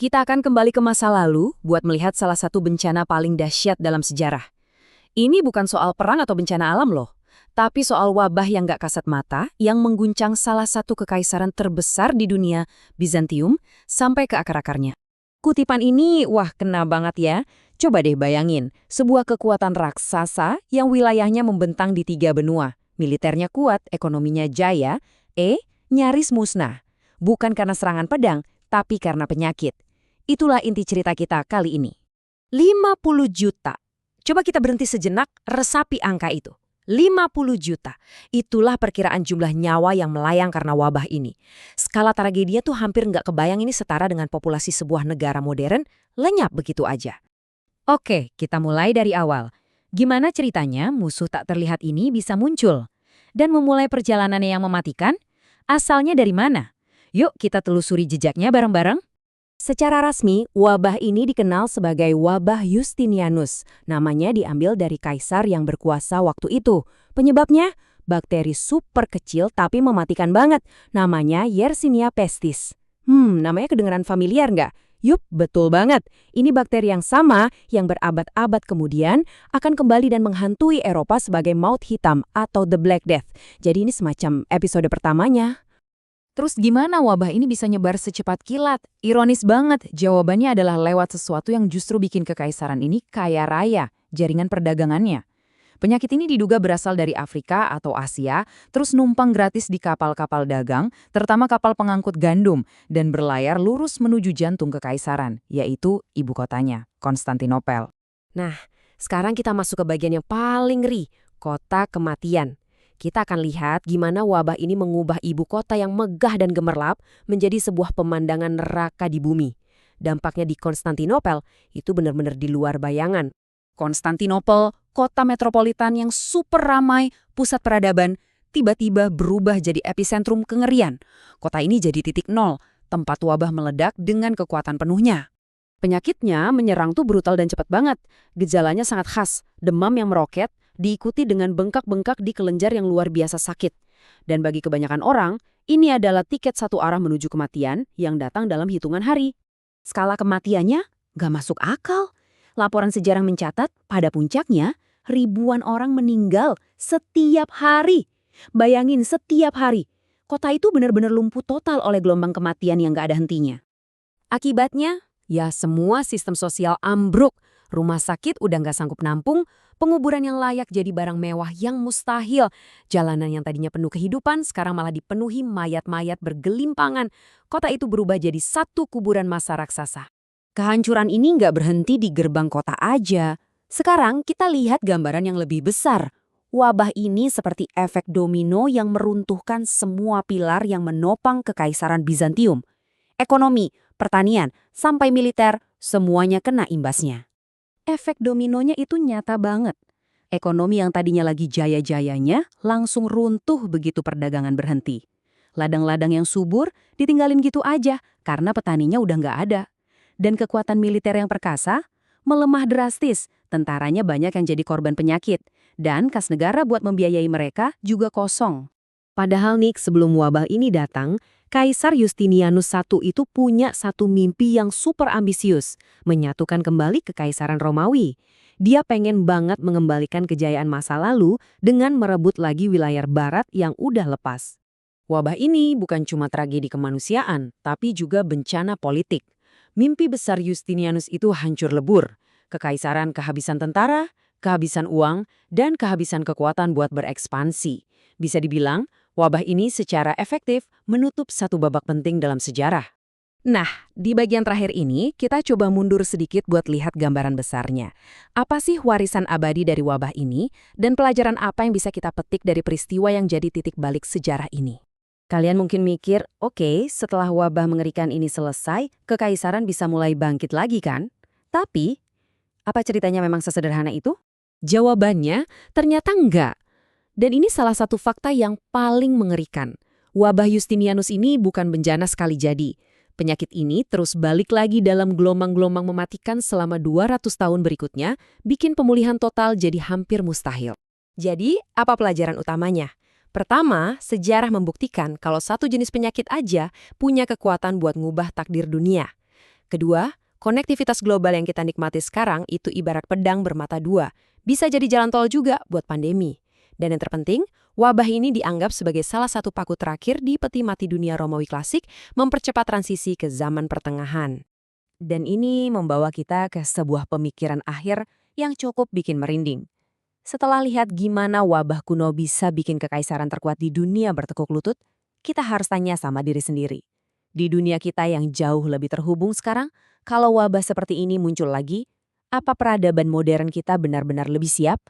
Kita akan kembali ke masa lalu buat melihat salah satu bencana paling dahsyat dalam sejarah. Ini bukan soal perang atau bencana alam loh, tapi soal wabah yang gak kasat mata yang mengguncang salah satu kekaisaran terbesar di dunia, Bizantium, sampai ke akar-akarnya. Kutipan ini, wah kena banget ya. Coba deh bayangin, sebuah kekuatan raksasa yang wilayahnya membentang di 3 benua. Militernya kuat, ekonominya jaya, nyaris musnah. Bukan karena serangan pedang, tapi karena penyakit. Itulah inti cerita kita kali ini. 50 juta. Coba kita berhenti sejenak, resapi angka itu. 50 juta. Itulah perkiraan jumlah nyawa yang melayang karena wabah ini. Skala tragedinya tuh hampir nggak kebayang ini setara dengan populasi sebuah negara modern, lenyap begitu aja. Oke, kita mulai dari awal. Gimana ceritanya musuh tak terlihat ini bisa muncul? Dan memulai perjalanannya yang mematikan? Asalnya dari mana? Yuk kita telusuri jejaknya bareng-bareng. Secara resmi, wabah ini dikenal sebagai wabah Justinianus. Namanya diambil dari kaisar yang berkuasa waktu itu. Penyebabnya? Bakteri super kecil tapi mematikan banget. Namanya Yersinia pestis. Namanya kedengeran familiar nggak? Yup, betul banget. Ini bakteri yang sama yang berabad-abad kemudian akan kembali dan menghantui Eropa sebagai maut hitam atau The Black Death. Jadi ini semacam episode pertamanya. Terus gimana wabah ini bisa nyebar secepat kilat? Ironis banget, jawabannya adalah lewat sesuatu yang justru bikin kekaisaran ini kaya raya, jaringan perdagangannya. Penyakit ini diduga berasal dari Afrika atau Asia, terus numpang gratis di kapal-kapal dagang, terutama kapal pengangkut gandum, dan berlayar lurus menuju jantung kekaisaran, yaitu ibu kotanya, Konstantinopel. Nah, sekarang kita masuk ke bagian yang paling ngeri, kota kematian. Kita akan lihat gimana wabah ini mengubah ibu kota yang megah dan gemerlap menjadi sebuah pemandangan neraka di bumi. Dampaknya di Konstantinopel itu benar-benar di luar bayangan. Konstantinopel, kota metropolitan yang super ramai, pusat peradaban, tiba-tiba berubah jadi epicentrum kengerian. Kota ini jadi titik nol, tempat wabah meledak dengan kekuatan penuhnya. Penyakitnya menyerang tuh brutal dan cepat banget. Gejalanya sangat khas, demam yang meroket, diikuti dengan bengkak-bengkak di kelenjar yang luar biasa sakit. Dan bagi kebanyakan orang, ini adalah tiket satu arah menuju kematian yang datang dalam hitungan hari. Skala kematiannya nggak masuk akal. Laporan sejarah mencatat pada puncaknya ribuan orang meninggal setiap hari. Bayangin setiap hari. Kota itu benar-benar lumpuh total oleh gelombang kematian yang nggak ada hentinya. Akibatnya, ya semua sistem sosial ambruk. Rumah sakit udah nggak sanggup nampung, penguburan yang layak jadi barang mewah yang mustahil. Jalanan yang tadinya penuh kehidupan sekarang malah dipenuhi mayat-mayat bergelimpangan. Kota itu berubah jadi satu kuburan massa raksasa. Kehancuran ini nggak berhenti di gerbang kota aja. Sekarang kita lihat gambaran yang lebih besar. Wabah ini seperti efek domino yang meruntuhkan semua pilar yang menopang kekaisaran Bizantium. Ekonomi, pertanian, sampai militer, semuanya kena imbasnya. Efek dominonya itu nyata banget. Ekonomi yang tadinya lagi jaya-jayanya langsung runtuh begitu perdagangan berhenti. Ladang-ladang yang subur ditinggalin gitu aja karena petaninya udah nggak ada. Dan kekuatan militer yang perkasa melemah drastis, tentaranya banyak yang jadi korban penyakit. Dan kas negara buat membiayai mereka juga kosong. Padahal nih sebelum wabah ini datang, Kaisar Justinianus I itu punya satu mimpi yang super ambisius, menyatukan kembali kekaisaran Romawi. Dia pengen banget mengembalikan kejayaan masa lalu dengan merebut lagi wilayah barat yang udah lepas. Wabah ini bukan cuma tragedi kemanusiaan, tapi juga bencana politik. Mimpi besar Justinianus itu hancur lebur. Kekaisaran kehabisan tentara, kehabisan uang, dan kehabisan kekuatan buat berekspansi. Bisa dibilang, wabah ini secara efektif menutup satu babak penting dalam sejarah. Nah, di bagian terakhir ini, kita coba mundur sedikit buat lihat gambaran besarnya. Apa sih warisan abadi dari wabah ini, dan pelajaran apa yang bisa kita petik dari peristiwa yang jadi titik balik sejarah ini? Kalian mungkin mikir, oke, setelah wabah mengerikan ini selesai, kekaisaran bisa mulai bangkit lagi kan? Tapi, apa ceritanya memang sesederhana itu? Jawabannya, ternyata enggak. Dan ini salah satu fakta yang paling mengerikan. Wabah Justinianus ini bukan bencana sekali jadi. Penyakit ini terus balik lagi dalam gelombang-gelombang mematikan selama 200 tahun berikutnya, bikin pemulihan total jadi hampir mustahil. Jadi, apa pelajaran utamanya? Pertama, sejarah membuktikan kalau satu jenis penyakit aja punya kekuatan buat ngubah takdir dunia. Kedua, konektivitas global yang kita nikmati sekarang itu ibarat pedang bermata dua. Bisa jadi jalan tol juga buat pandemi. Dan yang terpenting, wabah ini dianggap sebagai salah satu paku terakhir di peti mati dunia Romawi klasik, mempercepat transisi ke zaman pertengahan. Dan ini membawa kita ke sebuah pemikiran akhir yang cukup bikin merinding. Setelah lihat gimana wabah kuno bisa bikin kekaisaran terkuat di dunia bertekuk lutut, kita harus tanya sama diri sendiri. Di dunia kita yang jauh lebih terhubung sekarang, kalau wabah seperti ini muncul lagi, apa peradaban modern kita benar-benar lebih siap